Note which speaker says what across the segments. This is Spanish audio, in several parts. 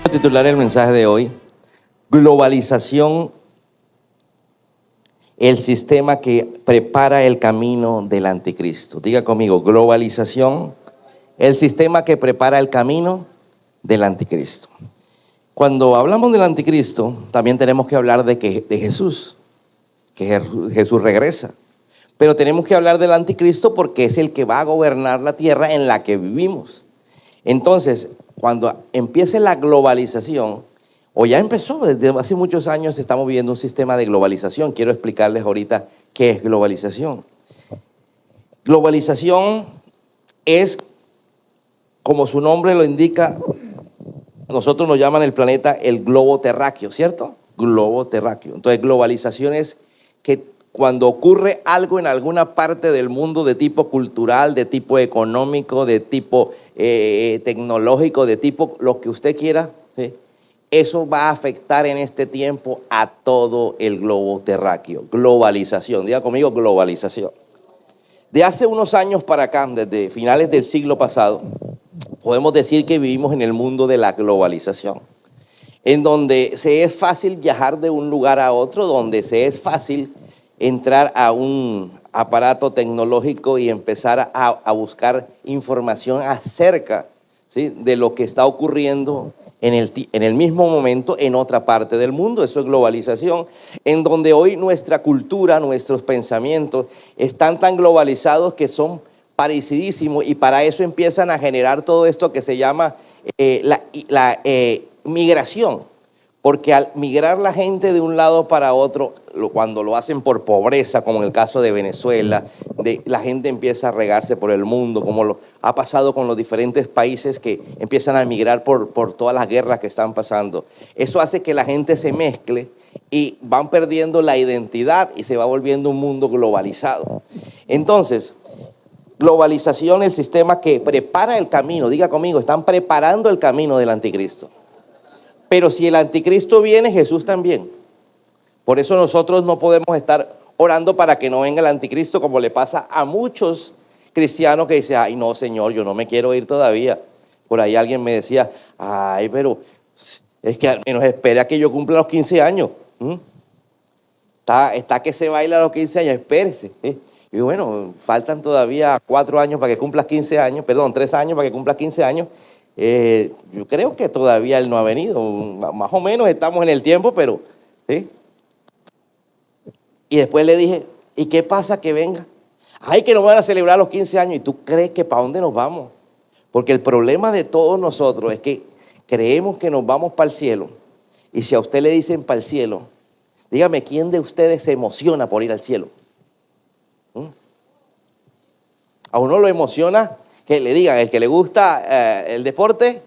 Speaker 1: Quiero titular el mensaje de hoy: Globalización, el sistema que prepara el camino del anticristo. Diga conmigo: globalización, el sistema que prepara el camino del anticristo. Cuando hablamos del anticristo, también tenemos que hablar de Jesús, que Jesús regresa. Pero tenemos que hablar del anticristo porque es el que va a gobernar la tierra en la que vivimos. Entonces, cuando empiece la globalización, o ya empezó, desde hace muchos años estamos viviendo un sistema de globalización. Quiero explicarles ahorita qué es globalización. Globalización es, como su nombre lo indica, nosotros nos llaman el planeta el globo terráqueo, ¿cierto? Globo terráqueo. Entonces, globalización es que cuando ocurre algo en alguna parte del mundo de tipo cultural, de tipo económico, de tipo tecnológico, de tipo lo que usted quiera, ¿sí? Eso va a afectar en este tiempo a todo el globo terráqueo. Globalización, diga conmigo: globalización. De hace unos años para acá, desde finales del siglo pasado, podemos decir que vivimos en el mundo de la globalización, en donde se es fácil viajar de un lugar a otro, donde se es fácil entrar a un aparato tecnológico y empezar a buscar información acerca, ¿sí?, de lo que está ocurriendo en el mismo momento en otra parte del mundo. Eso es globalización, en donde hoy nuestra cultura, nuestros pensamientos están tan globalizados que son parecidísimos, y para eso empiezan a generar todo esto que se llama la migración. Porque al migrar la gente de un lado para otro, cuando lo hacen por pobreza, como en el caso de Venezuela, la gente empieza a regarse por el mundo, como lo ha pasado con los diferentes países que empiezan a migrar por todas las guerras que están pasando. Eso hace que la gente se mezcle y van perdiendo la identidad y se va volviendo un mundo globalizado. Entonces, globalización, el sistema que prepara el camino. Diga conmigo: están preparando el camino del anticristo. Pero si el anticristo viene, Jesús también. Por eso nosotros no podemos estar orando para que no venga el anticristo, como le pasa a muchos cristianos que dicen: ay, no, Señor, yo no me quiero ir todavía. Por ahí alguien me decía: ay, pero es que al menos espere a que yo cumpla los 15 años. Está que se baila a los 15 años, espérese. Y bueno, faltan todavía 4 años para que cumplas 15 años, perdón, 3 años para que cumplas 15 años. Yo creo que todavía él no ha venido, más o menos estamos en el tiempo, pero ¿sí? Y después le dije: ¿y qué pasa que venga? Ay, que nos van a celebrar los 15 años. ¿Y tú crees que para dónde nos vamos? Porque el problema de todos nosotros es que creemos que nos vamos para el cielo, y si a usted le dicen para el cielo, dígame, ¿quién de ustedes se emociona por ir al cielo? A uno lo emociona que le digan, el que le gusta el deporte,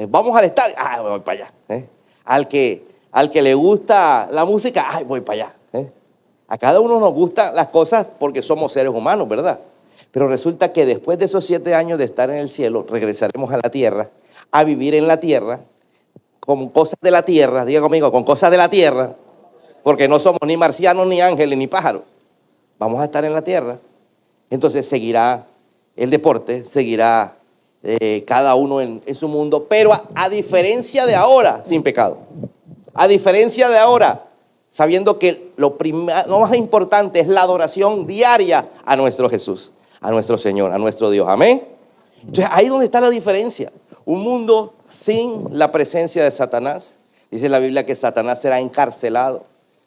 Speaker 1: vamos al estadio, voy para allá. Al que le gusta la música, voy para allá. A cada uno nos gustan las cosas porque somos seres humanos, ¿verdad? Pero resulta que después de esos 7 años de estar en el cielo, regresaremos a la tierra, a vivir en la tierra, con cosas de la tierra, diga conmigo, con cosas de la tierra, porque no somos ni marcianos, ni ángeles, ni pájaros. Vamos a estar en la tierra. Entonces seguirá el deporte, seguirá cada uno en su mundo, pero a diferencia de ahora, sin pecado. A diferencia de ahora, sabiendo que lo más importante es la adoración diaria a nuestro Jesús, a nuestro Señor, a nuestro Dios. Amén. Entonces ahí es donde está la diferencia. Un mundo sin la presencia de Satanás. Dice la Biblia que Satanás será encarcelado,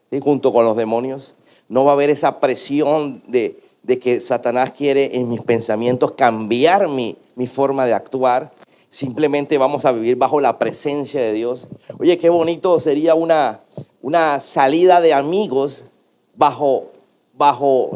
Speaker 1: ¿sí?, junto con los demonios. No va a haber esa presión de que Satanás quiere en mis pensamientos cambiar mi forma de actuar. Simplemente vamos a vivir bajo la presencia de Dios. Oye, qué bonito sería una salida de amigos bajo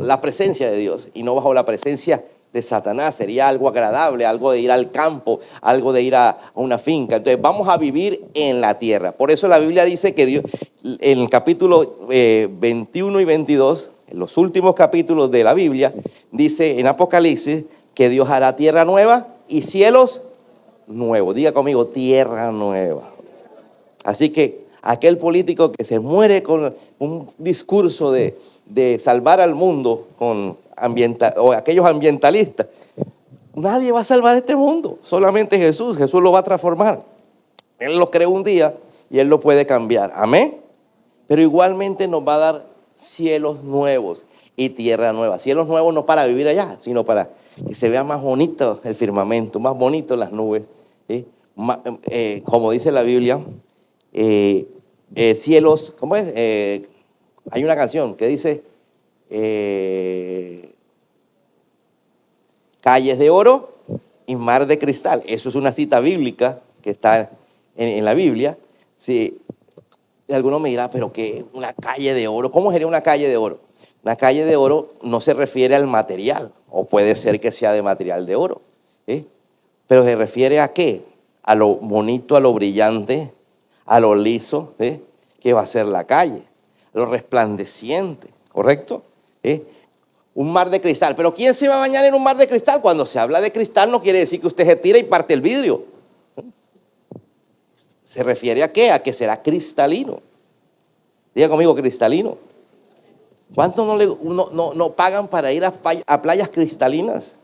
Speaker 1: la presencia de Dios y no bajo la presencia de Satanás. Sería algo agradable, algo de ir al campo, algo de ir a una finca. Entonces vamos a vivir en la tierra. Por eso la Biblia dice que Dios, en el capítulo 21 y 22, en los últimos capítulos de la Biblia, dice en Apocalipsis que Dios hará tierra nueva y cielos nuevos. Diga conmigo: tierra nueva. Así que aquel político que se muere con un discurso de salvar al mundo o aquellos ambientalistas, nadie va a salvar este mundo, solamente Jesús. Jesús lo va a transformar. Él lo creó un día y Él lo puede cambiar. Amén. Pero igualmente nos va a dar cielos nuevos y tierra nueva. Cielos nuevos no para vivir allá, sino para que se vea más bonito el firmamento, más bonito las nubes. ¿Sí? Como dice la Biblia, cielos, ¿cómo es? Hay una canción que dice, calles de oro y mar de cristal. Eso es una cita bíblica que está en la Biblia. Sí, alguno me dirá, pero ¿qué? Una calle de oro. ¿Cómo sería una calle de oro? Una calle de oro no se refiere al material, o puede ser que sea de material de oro, ¿sí? Pero se refiere a qué? A lo bonito, a lo brillante, a lo liso, ¿sí? Que va a ser la calle, a lo resplandeciente, ¿correcto? ¿Sí? Un mar de cristal. ¿Pero quién se va a bañar en un mar de cristal? Cuando se habla de cristal no quiere decir que usted se tira y parte el vidrio. ¿Se refiere a qué? A que será cristalino. Diga conmigo, cristalino. ¿Cuántos no pagan para ir a playas cristalinas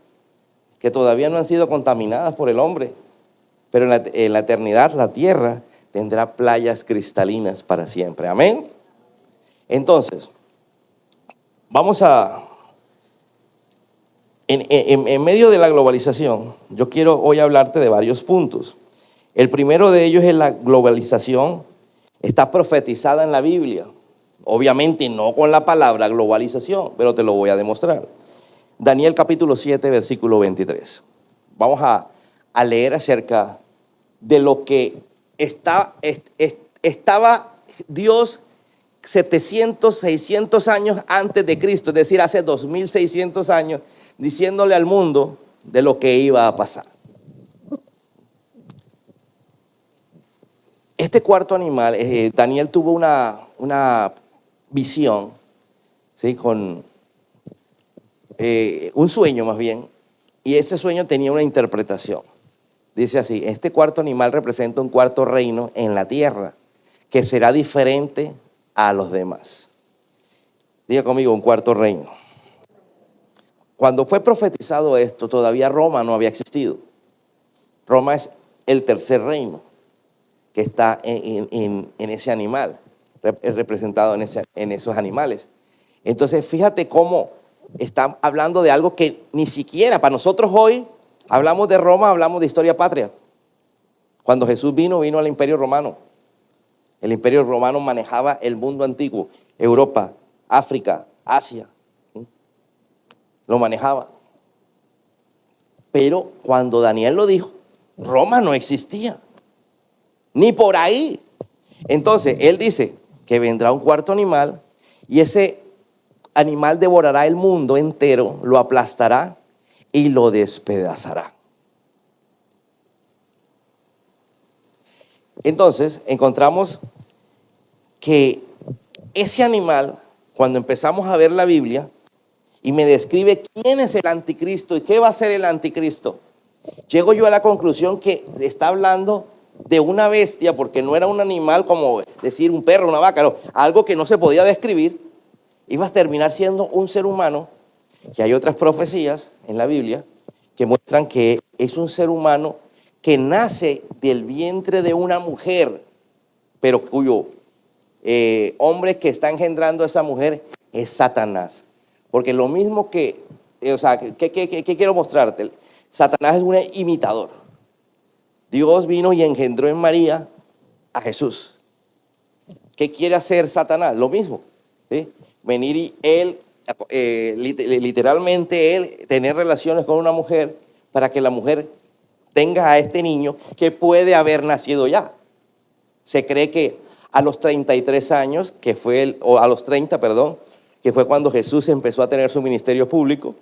Speaker 1: que todavía no han sido contaminadas por el hombre? Pero en la eternidad la tierra tendrá playas cristalinas para siempre. Amén. Entonces, vamos a... En medio de la globalización, yo quiero hoy hablarte de varios puntos. El primero de ellos es la globalización. Está profetizada en la Biblia. Obviamente no con la palabra globalización, pero te lo voy a demostrar. Daniel capítulo 7, versículo 23. Vamos a leer acerca de lo que estaba Dios 700, 600 años antes de Cristo, es decir, hace 2600 años, diciéndole al mundo de lo que iba a pasar. Este cuarto animal, Daniel tuvo una visión, ¿sí? Con un sueño más bien, y ese sueño tenía una interpretación. Dice así: este cuarto animal representa un cuarto reino en la tierra que será diferente a los demás. Diga conmigo, un cuarto reino. Cuando fue profetizado esto, todavía Roma no había existido. Roma es el tercer reino que está en ese animal, representado en esos animales. Entonces, fíjate cómo está hablando de algo que ni siquiera para nosotros hoy hablamos de Roma, hablamos de historia patria. Cuando Jesús vino al Imperio Romano. El Imperio Romano manejaba el mundo antiguo, Europa, África, Asia. ¿Sí? Lo manejaba. Pero cuando Daniel lo dijo, Roma no existía. Ni por ahí. Entonces, él dice que vendrá un cuarto animal y ese animal devorará el mundo entero, lo aplastará y lo despedazará. Entonces, encontramos que ese animal, cuando empezamos a ver la Biblia y me describe quién es el anticristo y qué va a ser el anticristo, llego yo a la conclusión que está hablando de una bestia, porque no era un animal como decir un perro, una vaca, no, algo que no se podía describir. Iba a terminar siendo un ser humano, que hay otras profecías en la Biblia que muestran que es un ser humano que nace del vientre de una mujer, pero cuyo hombre que está engendrando a esa mujer es Satanás. Porque lo mismo que, ¿qué quiero mostrarte? Satanás es un imitador. Dios vino y engendró en María a Jesús. ¿Qué quiere hacer Satanás? Lo mismo, ¿sí? Venir y él, literalmente él, tener relaciones con una mujer para que la mujer tenga a este niño que puede haber nacido ya. Se cree que a los 33 años, o a los 30, perdón, que fue cuando Jesús empezó a tener su ministerio público,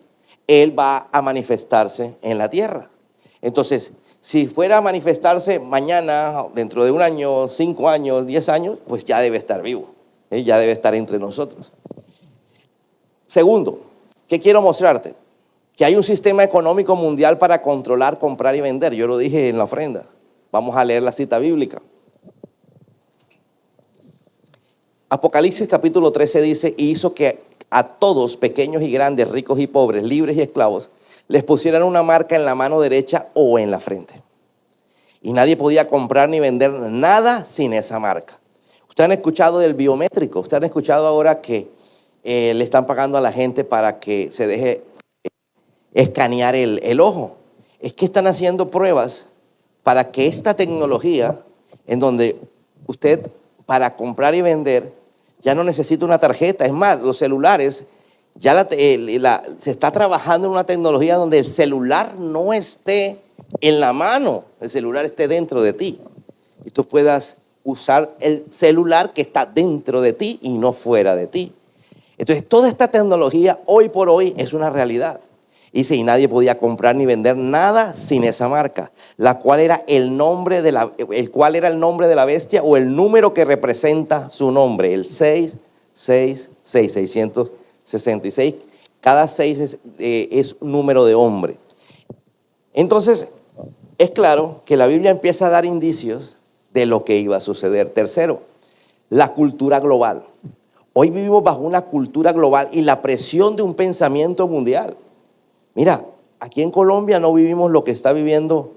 Speaker 1: él va a manifestarse en la tierra. Entonces, si fuera a manifestarse mañana, dentro de un año, 5 años, 10 años, pues ya debe estar vivo, ya debe estar entre nosotros. Segundo, ¿qué quiero mostrarte? Que hay un sistema económico mundial para controlar, comprar y vender. Yo lo dije en la ofrenda. Vamos a leer la cita bíblica. Apocalipsis capítulo 13 dice: y hizo que a todos, pequeños y grandes, ricos y pobres, libres y esclavos, les pusieran una marca en la mano derecha o en la frente. Y nadie podía comprar ni vender nada sin esa marca. Ustedes han escuchado del biométrico. Ustedes han escuchado ahora que le están pagando a la gente para que se deje escanear el ojo. Es que están haciendo pruebas para que esta tecnología, en donde usted para comprar y vender ya no necesita una tarjeta. Es más, los celulares, ya se está trabajando en una tecnología donde el celular no esté en la mano, el celular esté dentro de ti. Y tú puedas usar el celular que está dentro de ti y no fuera de ti. Entonces, toda esta tecnología hoy por hoy es una realidad. Dice, y nadie podía comprar ni vender nada sin esa marca, la cual era el cual era el nombre de la bestia o el número que representa su nombre, el 666. Cada 6 es un número de hombre. Entonces, es claro que la Biblia empieza a dar indicios de lo que iba a suceder. Tercero, la cultura global. Hoy vivimos bajo una cultura global y la presión de un pensamiento mundial. Mira, aquí en Colombia no vivimos lo que está viviendo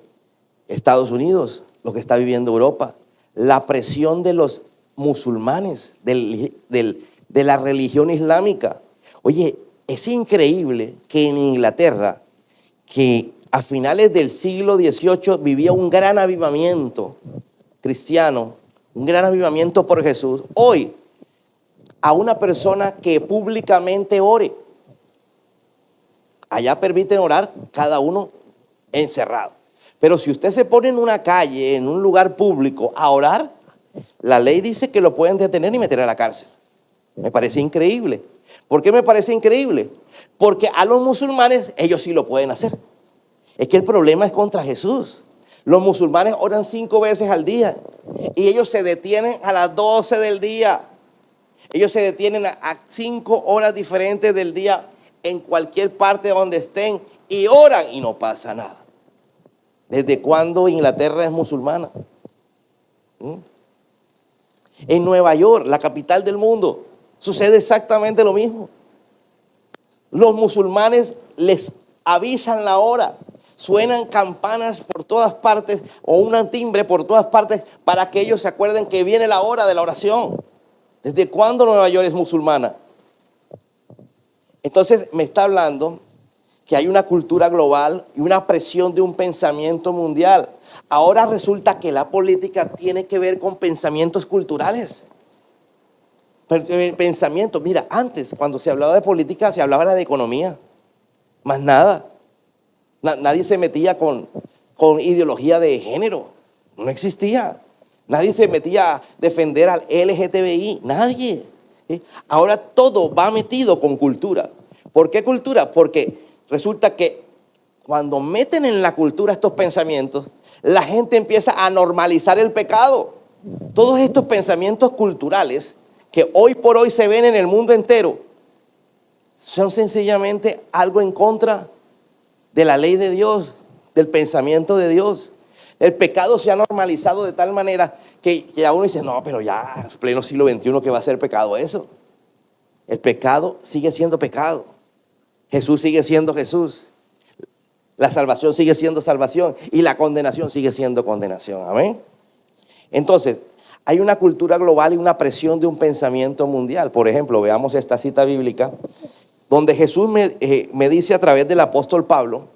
Speaker 1: Estados Unidos, lo que está viviendo Europa. La presión de los musulmanes, de la religión islámica. Oye, es increíble que en Inglaterra, que a finales del siglo XVIII vivía un gran avivamiento cristiano, un gran avivamiento por Jesús, hoy a una persona que públicamente ore, allá permiten orar cada uno encerrado. Pero si usted se pone en una calle, en un lugar público, a orar, la ley dice que lo pueden detener y meter a la cárcel. Me parece increíble. ¿Por qué me parece increíble? Porque a los musulmanes ellos sí lo pueden hacer. Es que el problema es contra Jesús. Los musulmanes oran 5 veces al día y ellos se detienen a las 12 del día. Ellos se detienen a 5 horas diferentes del día en cualquier parte donde estén y oran y no pasa nada. ¿Desde cuándo Inglaterra es musulmana? En Nueva York, la capital del mundo, sucede exactamente lo mismo. Los musulmanes les avisan la hora, suenan campanas por todas partes o un timbre por todas partes para que ellos se acuerden que viene la hora de la oración. ¿Desde cuándo Nueva York es musulmana? Entonces me está hablando que hay una cultura global y una presión de un pensamiento mundial. Ahora resulta que la política tiene que ver con pensamientos culturales. Pensamientos, mira, antes cuando se hablaba de política se hablaba de economía, más nada. Nadie se metía con ideología de género, no existía. Nadie se metía a defender al LGTBI, nadie. ¿Sí? Ahora todo va metido con cultura. ¿Por qué cultura? Porque resulta que cuando meten en la cultura estos pensamientos, la gente empieza a normalizar el pecado. Todos estos pensamientos culturales que hoy por hoy se ven en el mundo entero son sencillamente algo en contra de la ley de Dios, del pensamiento de Dios. El pecado se ha normalizado de tal manera que ya uno dice, no, pero ya, en pleno siglo XXI, ¿qué va a ser pecado eso? El pecado sigue siendo pecado. Jesús sigue siendo Jesús. La salvación sigue siendo salvación. Y la condenación sigue siendo condenación. Amén. Entonces, hay una cultura global y una presión de un pensamiento mundial. Por ejemplo, veamos esta cita bíblica, donde Jesús me dice a través del apóstol Pablo,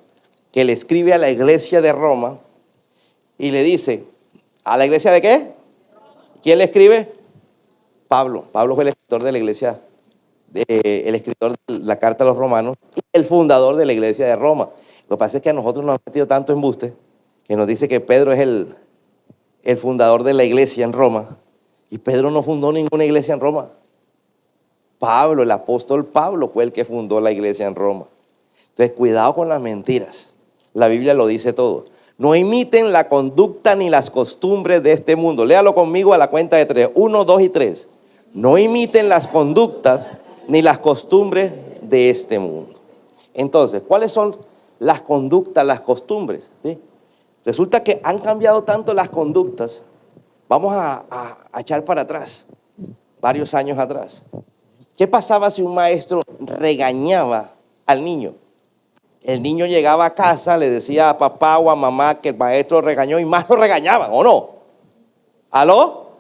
Speaker 1: que le escribe a la iglesia de Roma, y le dice, ¿a la iglesia de qué? ¿Quién le escribe? Pablo. Pablo fue el escritor de la iglesia, el escritor de la carta a los romanos, y el fundador de la iglesia de Roma. Lo que pasa es que a nosotros nos han metido tanto embuste, que nos dice que Pedro es el fundador de la iglesia en Roma, y Pedro no fundó ninguna iglesia en Roma. Pablo, el apóstol Pablo, fue el que fundó la iglesia en Roma. Entonces, cuidado con las mentiras. La Biblia lo dice todo. No imiten la conducta ni las costumbres de este mundo. Léalo conmigo a la cuenta de 3. 1, 2 y 3. No imiten las conductas ni las costumbres de este mundo. Entonces, ¿cuáles son las conductas, las costumbres? ¿Sí? Resulta que han cambiado tanto las conductas. Vamos a echar para atrás, varios años atrás. ¿Qué pasaba si un maestro regañaba al niño? El niño llegaba a casa, le decía a papá o a mamá que el maestro lo regañó y más lo regañaban, ¿o no? ¿Aló?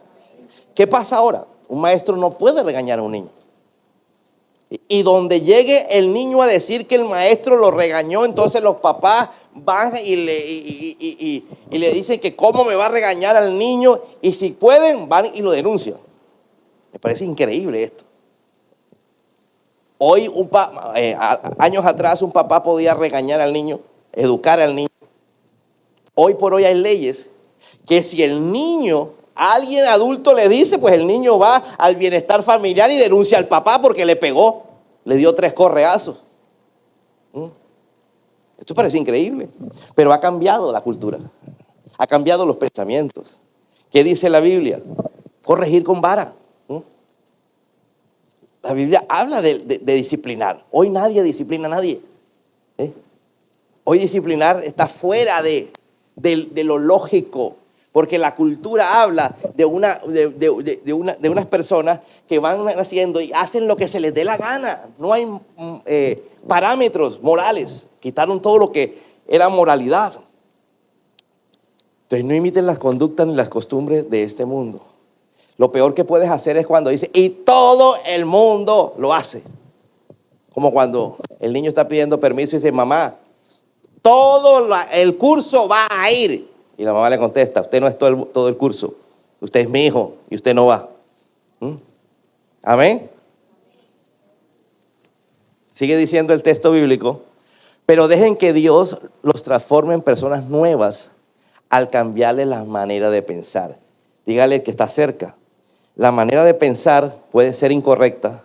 Speaker 1: ¿Qué pasa ahora? Un maestro no puede regañar a un niño. Y donde llegue el niño a decir que el maestro lo regañó, entonces los papás van y le dicen que cómo me va a regañar al niño, y si pueden van y lo denuncian. Me parece increíble esto. Hoy, años atrás, un papá podía regañar al niño, educar al niño. Hoy por hoy hay leyes que si el niño, alguien adulto le dice, pues el niño va al bienestar familiar y denuncia al papá porque le pegó, le dio 3 correazos. Esto parece increíble, pero ha cambiado la cultura, ha cambiado los pensamientos. ¿Qué dice la Biblia? Corregir con vara. La Biblia habla de disciplinar. Hoy nadie disciplina a nadie. Hoy disciplinar está fuera de lo lógico, porque la cultura habla de unas personas que van haciendo y hacen lo que se les dé la gana. No hay parámetros morales. Quitaron todo lo que era moralidad. Entonces no imiten las conductas ni las costumbres de este mundo. Lo peor que puedes hacer es cuando dice, y todo el mundo lo hace. Como cuando el niño está pidiendo permiso y dice, mamá, todo el curso va a ir. Y la mamá le contesta, usted no es todo el curso, usted es mi hijo y usted no va. Amén. Sigue diciendo el texto bíblico, pero dejen que Dios los transforme en personas nuevas al cambiarle la manera de pensar. Dígale que está cerca. La manera de pensar puede ser incorrecta,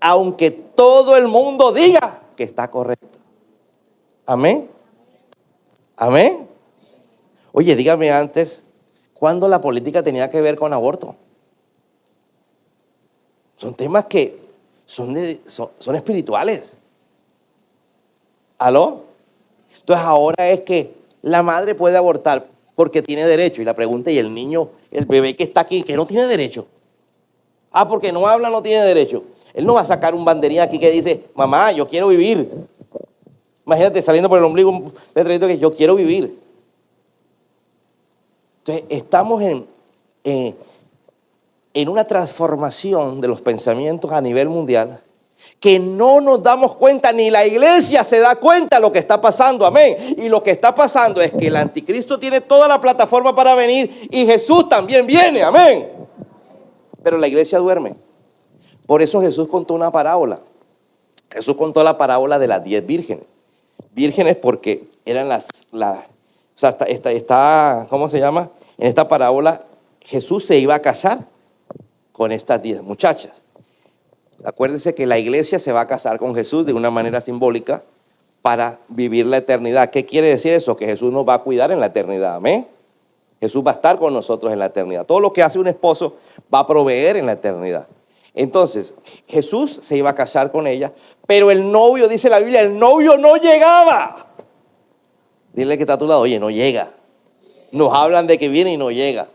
Speaker 1: aunque todo el mundo diga que está correcta. Amén. Amén. Oye, dígame antes, ¿cuándo la política tenía que ver con aborto? Son temas que son espirituales. ¿Aló? Entonces ahora es que la madre puede abortar porque tiene derecho. Y la pregunta, ¿y el niño, el bebé que está aquí, que no tiene derecho? Ah, porque no habla, no tiene derecho. Él no va a sacar un banderín aquí que dice, mamá, yo quiero vivir. Imagínate saliendo por el ombligo un letrerito que yo quiero vivir. Entonces, estamos en una transformación de los pensamientos a nivel mundial que no nos damos cuenta, ni la iglesia se da cuenta de lo que está pasando, amén. Y lo que está pasando es que el anticristo tiene toda la plataforma para venir y Jesús también viene, amén. Pero la iglesia duerme. Por eso Jesús contó una parábola. Jesús contó la parábola de las 10 vírgenes. Vírgenes porque eran o sea, ¿cómo se llama? En esta parábola Jesús se iba a casar con estas 10 muchachas. Acuérdense que la iglesia se va a casar con Jesús de una manera simbólica para vivir la eternidad. ¿Qué quiere decir eso? Que Jesús nos va a cuidar en la eternidad, amén. Jesús va a estar con nosotros en la eternidad. Todo lo que hace un esposo va a proveer en la eternidad. Entonces, Jesús se iba a casar con ella, pero el novio, dice la Biblia, el novio no llegaba. Dile que está a tu lado, oye, no llega. Nos hablan de que viene y no llega.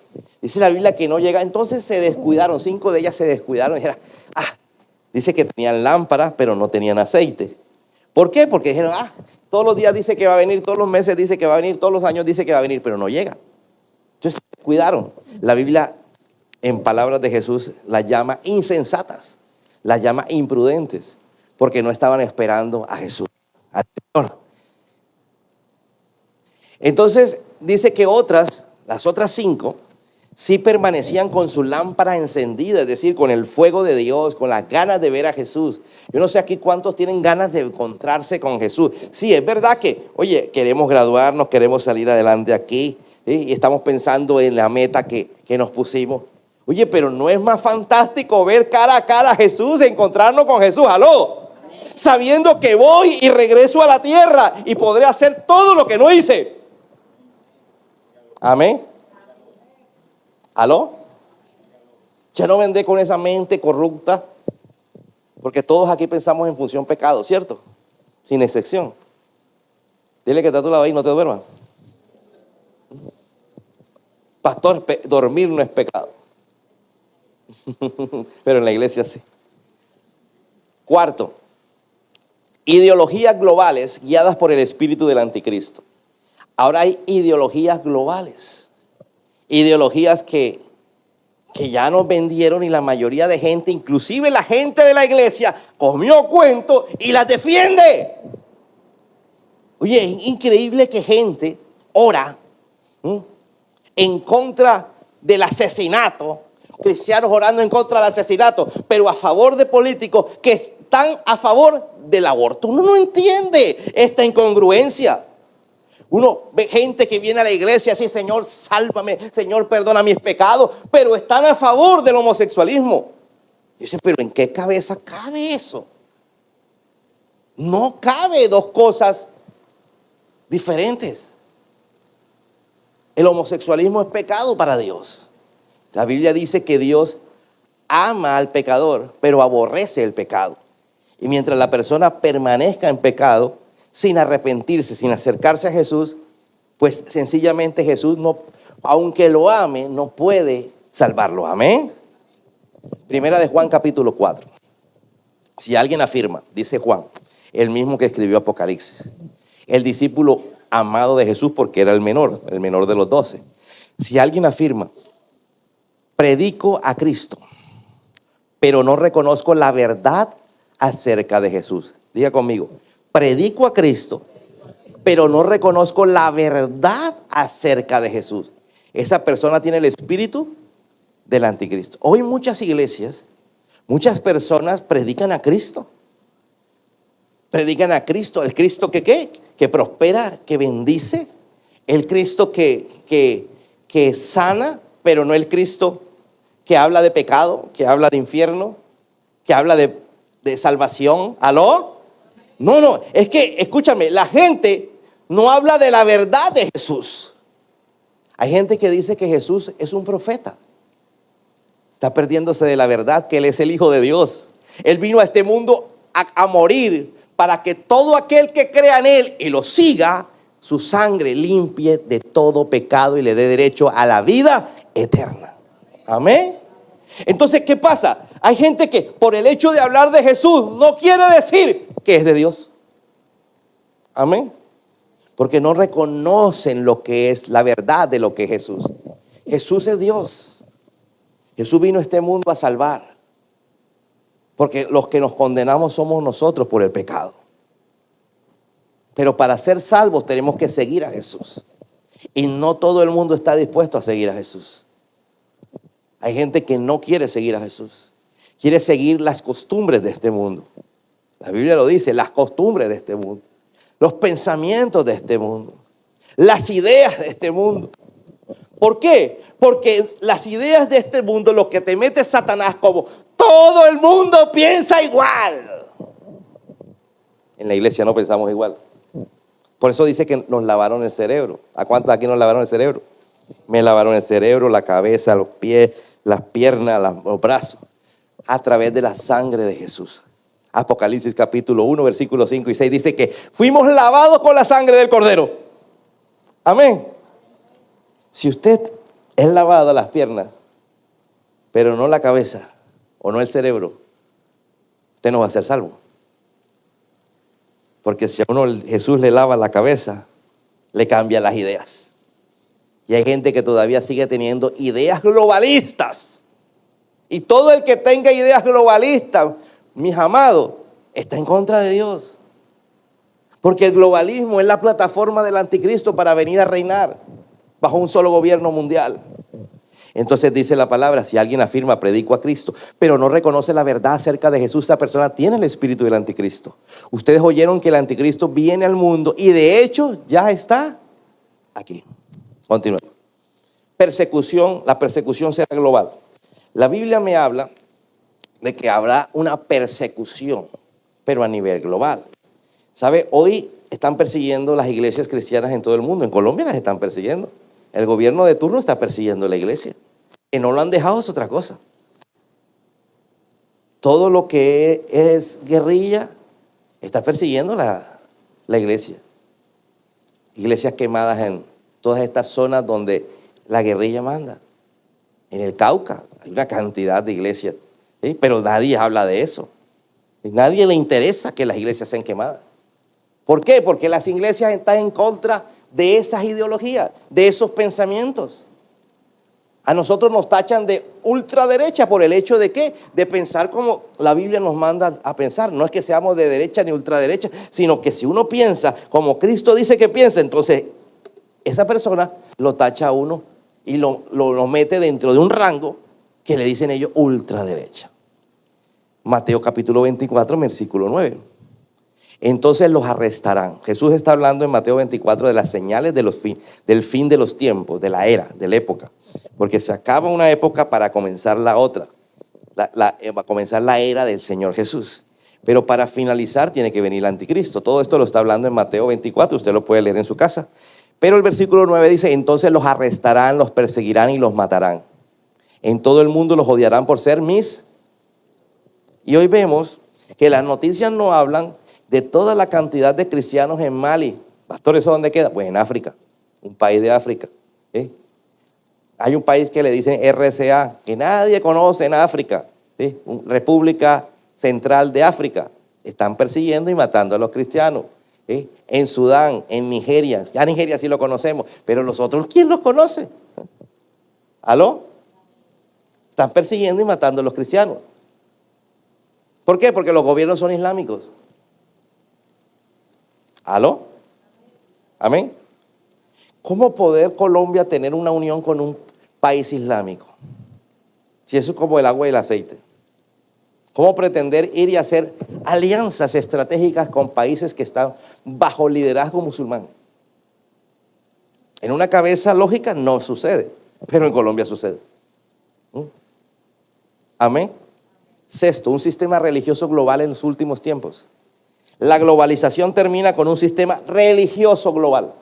Speaker 1: Dice la Biblia que no llega. Entonces se descuidaron, 5 de ellas se descuidaron. Y dice que tenían lámparas, pero no tenían aceite. ¿Por qué? Porque dijeron, todos los días dice que va a venir, todos los meses dice que va a venir, todos los años dice que va a venir, pero no llega. Entonces se descuidaron. La Biblia, en palabras de Jesús, las llama insensatas, las llama imprudentes, porque no estaban esperando a Jesús, al Señor. Entonces dice que las otras 5, sí permanecían con su lámpara encendida, es decir, con el fuego de Dios, con las ganas de ver a Jesús. Yo no sé aquí cuántos tienen ganas de encontrarse con Jesús. Sí, es verdad que, oye, queremos graduarnos, queremos salir adelante aquí, ¿sí? Y estamos pensando en la meta que nos pusimos. Oye, pero ¿no es más fantástico ver cara a cara a Jesús, encontrarnos con Jesús? ¡Aló! Sabiendo que voy y regreso a la tierra y podré hacer todo lo que no hice. Amén. ¿Aló? Ya no vendé con esa mente corrupta, porque todos aquí pensamos en función pecado, ¿cierto? Sin excepción. Dile que está a tu lado ahí, no te duermas. Pastor, dormir no es pecado. Pero en la iglesia sí. 4, ideologías globales guiadas por el espíritu del anticristo. Ahora hay ideologías globales, ideologías que ya nos vendieron y la mayoría de gente, inclusive la gente de la iglesia, comió cuento y las defiende. Oye, es increíble que gente ora en contra del asesinato, cristianos orando en contra del asesinato, pero a favor de políticos que están a favor del aborto. Uno no entiende esta incongruencia. Uno ve gente que viene a la iglesia así, Señor, sálvame, Señor, perdona mis pecados, pero están a favor del homosexualismo. Y dice, pero ¿en qué cabeza cabe eso? No cabe dos cosas diferentes. El homosexualismo es pecado para Dios. La Biblia dice que Dios ama al pecador, pero aborrece el pecado. Y mientras la persona permanezca en pecado, sin arrepentirse, sin acercarse a Jesús, pues sencillamente Jesús, no, aunque lo ame, no puede salvarlo. Amén. Primera de Juan capítulo 4. Si alguien afirma, dice Juan, el mismo que escribió Apocalipsis, el discípulo amado de Jesús porque era el menor de los 12. Si alguien afirma, predico a Cristo, pero no reconozco la verdad acerca de Jesús. Diga conmigo, predico a Cristo, pero no reconozco la verdad acerca de Jesús. Esa persona tiene el espíritu del anticristo. Hoy muchas iglesias, muchas personas predican a Cristo. Predican a Cristo, el Cristo que ¿qué? Que prospera, que bendice, el Cristo que sana, pero no el Cristo que habla de pecado, que habla de infierno, que habla de salvación. ¿Aló? No, es que, escúchame, la gente no habla de la verdad de Jesús. Hay gente que dice que Jesús es un profeta. Está perdiéndose de la verdad que Él es el Hijo de Dios. Él vino a este mundo a morir para que todo aquel que crea en Él y lo siga, su sangre limpie de todo pecado y le dé derecho a la vida eterna. Amén. Entonces, ¿qué pasa? Hay gente que por el hecho de hablar de Jesús no quiere decir que es de Dios. Amén. Porque no reconocen lo que es la verdad de lo que es Jesús. Jesús es Dios. Jesús vino a este mundo a salvar. Porque los que nos condenamos somos nosotros por el pecado. Pero para ser salvos tenemos que seguir a Jesús. Y no todo el mundo está dispuesto a seguir a Jesús. Hay gente que no quiere seguir a Jesús. Quiere seguir las costumbres de este mundo. La Biblia lo dice, las costumbres de este mundo. Los pensamientos de este mundo. Las ideas de este mundo. ¿Por qué? Porque las ideas de este mundo, lo que te mete Satanás como todo el mundo piensa igual. En la iglesia no pensamos igual. Por eso dice que nos lavaron el cerebro. ¿A cuántos aquí nos lavaron el cerebro? Me lavaron el cerebro, la cabeza, los pies, las piernas, los brazos, a través de la sangre de Jesús. Apocalipsis capítulo 1, versículos 5 y 6 dice que fuimos lavados con la sangre del Cordero. Amén. Si usted es lavado las piernas, pero no la cabeza o no el cerebro, usted no va a ser salvo. Porque si a uno Jesús le lava la cabeza, le cambia las ideas. Y hay gente que todavía sigue teniendo ideas globalistas. Y todo el que tenga ideas globalistas, mis amados, está en contra de Dios. Porque el globalismo es la plataforma del anticristo para venir a reinar bajo un solo gobierno mundial. Entonces dice la palabra, si alguien afirma, predico a Cristo, pero no reconoce la verdad acerca de Jesús, esa persona tiene el espíritu del anticristo. Ustedes oyeron que el anticristo viene al mundo y de hecho ya está aquí. Continuemos. Persecución, la persecución será global. La Biblia me habla de que habrá una persecución, pero a nivel global. ¿Sabe? Hoy están persiguiendo las iglesias cristianas en todo el mundo. En Colombia las están persiguiendo. El gobierno de turno está persiguiendo a la iglesia. Que no lo han dejado es otra cosa. Todo lo que es guerrilla está persiguiendo la iglesia. Iglesias quemadas en todas estas zonas donde la guerrilla manda. En el Cauca hay una cantidad de iglesias, ¿sí? Pero nadie habla de eso. A nadie le interesa que las iglesias sean quemadas. ¿Por qué? Porque las iglesias están en contra de esas ideologías, de esos pensamientos. A nosotros nos tachan de ultraderecha por el hecho de ¿qué? De pensar como la Biblia nos manda a pensar. No es que seamos de derecha ni ultraderecha, sino que si uno piensa como Cristo dice que piensa, entonces esa persona lo tacha a uno y lo mete dentro de un rango que le dicen ellos ultraderecha. Mateo capítulo 24, versículo 9. Entonces los arrestarán. Jesús está hablando en Mateo 24 de las señales del fin de los tiempos, de la era, de la época. Porque se acaba una época para comenzar la otra. Va a comenzar la era del Señor Jesús. Pero para finalizar tiene que venir el anticristo. Todo esto lo está hablando en Mateo 24, usted lo puede leer en su casa. Pero el versículo 9 dice, entonces los arrestarán, los perseguirán y los matarán. En todo el mundo los odiarán por ser mis. Y hoy vemos que las noticias no hablan de toda la cantidad de cristianos en Mali. Pastor, ¿eso dónde queda? Pues en África, un país de África. Hay un país que le dicen RCA, que nadie conoce en África, República Central de África. Están persiguiendo y matando a los cristianos. En Sudán, en Nigeria, ya Nigeria sí lo conocemos, pero los otros, ¿quién los conoce? ¿Aló? Están persiguiendo y matando a los cristianos. ¿Por qué? Porque los gobiernos son islámicos. ¿Aló? ¿Amén? ¿Cómo poder Colombia tener una unión con un país islámico? Si eso es como el agua y el aceite. ¿Cómo pretender ir y hacer alianzas estratégicas con países que están bajo liderazgo musulmán? En una cabeza lógica no sucede, pero en Colombia sucede. Amén. Sexto, un sistema religioso global en los últimos tiempos. La globalización termina con un sistema religioso global.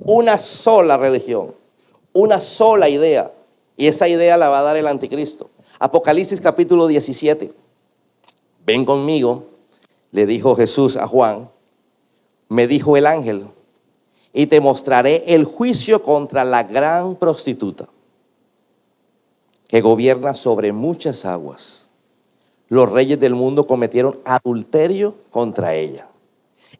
Speaker 1: Una sola religión, una sola idea. Y esa idea la va a dar el anticristo. Apocalipsis capítulo 17. Ven conmigo, le dijo Jesús a Juan. Me dijo el ángel, y te mostraré el juicio contra la gran prostituta que gobierna sobre muchas aguas. Los reyes del mundo cometieron adulterio contra ella.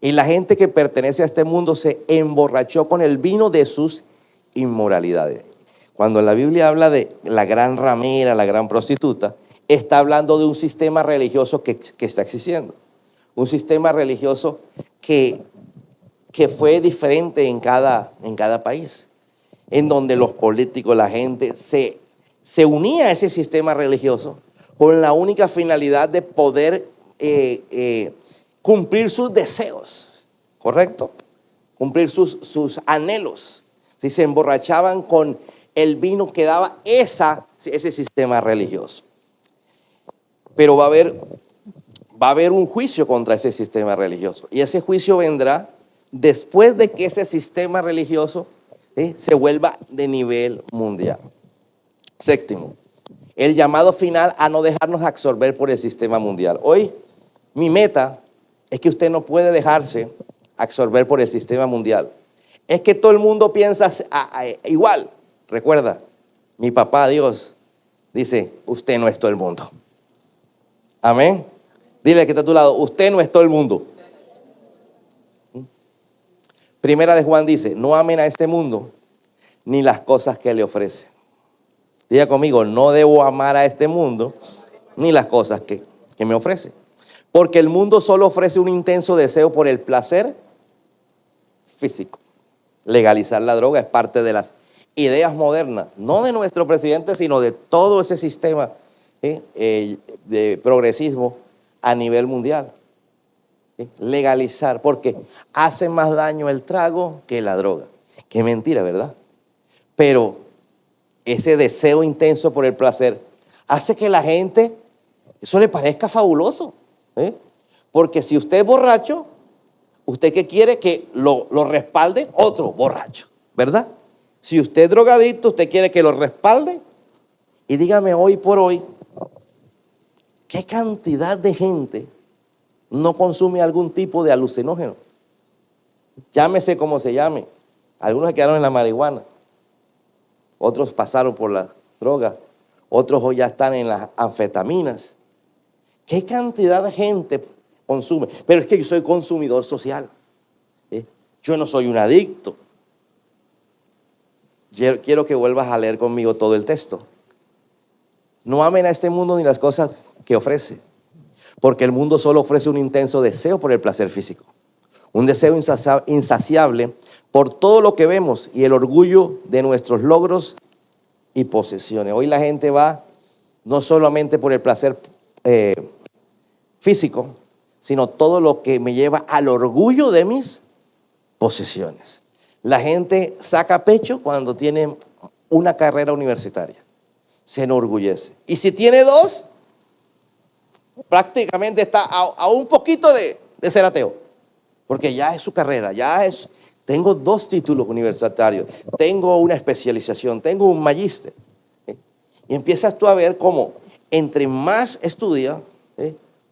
Speaker 1: Y la gente que pertenece a este mundo se emborrachó con el vino de sus inmoralidades. Cuando la Biblia habla de la gran ramera, la gran prostituta, está hablando de un sistema religioso que está existiendo. Un sistema religioso que fue diferente en cada país. En donde los políticos, la gente se unía a ese sistema religioso con la única finalidad de poder cumplir sus deseos, ¿correcto? Cumplir sus anhelos. Si se emborrachaban con el vino que daba ese sistema religioso. Pero va a haber un juicio contra ese sistema religioso. Y ese juicio vendrá después de que ese sistema religioso se vuelva de nivel mundial. Séptimo, el llamado final a no dejarnos absorber por el sistema mundial. Hoy, mi meta es que usted no puede dejarse absorber por el sistema mundial. Es que todo el mundo piensa igual. Recuerda, mi papá Dios dice, usted no es todo el mundo. Amén. Dile al que está a tu lado, usted no es todo el mundo. Primera de Juan dice, no amen a este mundo ni las cosas que le ofrece. Diga conmigo, no debo amar a este mundo ni las cosas que me ofrece. Porque el mundo solo ofrece un intenso deseo por el placer físico. Legalizar la droga es parte de las ideas modernas, no de nuestro presidente, sino de todo ese sistema de progresismo a nivel mundial. Legalizar, porque hace más daño el trago que la droga. Qué mentira, ¿verdad? Pero ese deseo intenso por el placer hace que la gente, eso le parezca fabuloso. Porque si usted es borracho, ¿usted qué quiere? Que lo respalde otro borracho, ¿verdad? Si usted es drogadicto, usted quiere que lo respalde. Y dígame hoy por hoy, ¿qué cantidad de gente no consume algún tipo de alucinógeno? Llámese como se llame. Algunos se quedaron en la marihuana. Otros pasaron por la droga. Otros hoy ya están en las anfetaminas. ¿Qué cantidad de gente consume. Pero es que yo soy consumidor social. Yo no soy un adicto. Quiero que vuelvas a leer conmigo todo el texto. No amen a este mundo ni las cosas que ofrece, porque el mundo solo ofrece un intenso deseo por el placer físico, un deseo insaciable por todo lo que vemos y el orgullo de nuestros logros y posesiones. Hoy la gente va no solamente por el placer físico, sino todo lo que me lleva al orgullo de mis posesiones. La gente saca pecho cuando tiene una carrera universitaria. Se enorgullece. Y si tiene dos, prácticamente está a un poquito de ser ateo. Porque ya es su carrera, tengo 2 títulos universitarios, tengo una especialización, tengo un magíster. Y empiezas tú a ver cómo entre más estudia,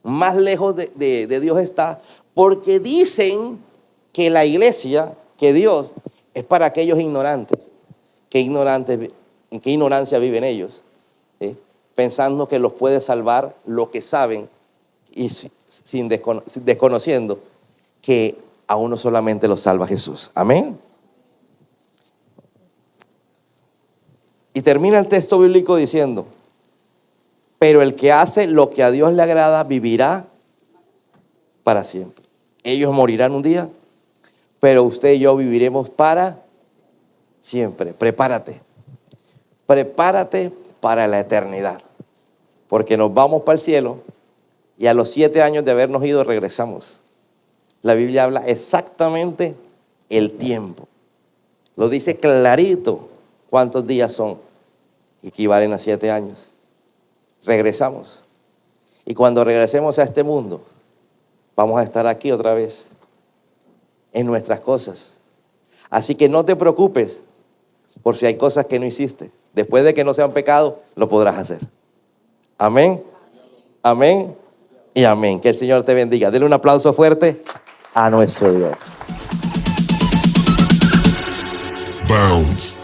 Speaker 1: más lejos de Dios está, porque dicen que la iglesia, que Dios es para aquellos ignorantes. ¿En qué ignorancia viven ellos? Pensando que los puede salvar lo que saben y desconociendo que a uno solamente los salva Jesús. Amén. Y termina el texto bíblico diciendo, pero el que hace lo que a Dios le agrada vivirá para siempre. Ellos morirán un día, pero usted y yo viviremos para siempre. Prepárate para la eternidad, porque nos vamos para el cielo y a los 7 años de habernos ido regresamos. La Biblia habla exactamente el tiempo, lo dice clarito cuántos días son, equivalen a 7 años. Regresamos y cuando regresemos a este mundo vamos a estar aquí otra vez en nuestras cosas. Así que no te preocupes por si hay cosas que no hiciste. Después de que no sean pecado, lo podrás hacer. Amén, amén y amén. Que el Señor te bendiga. Dele un aplauso fuerte a nuestro Dios.
Speaker 2: Bounce.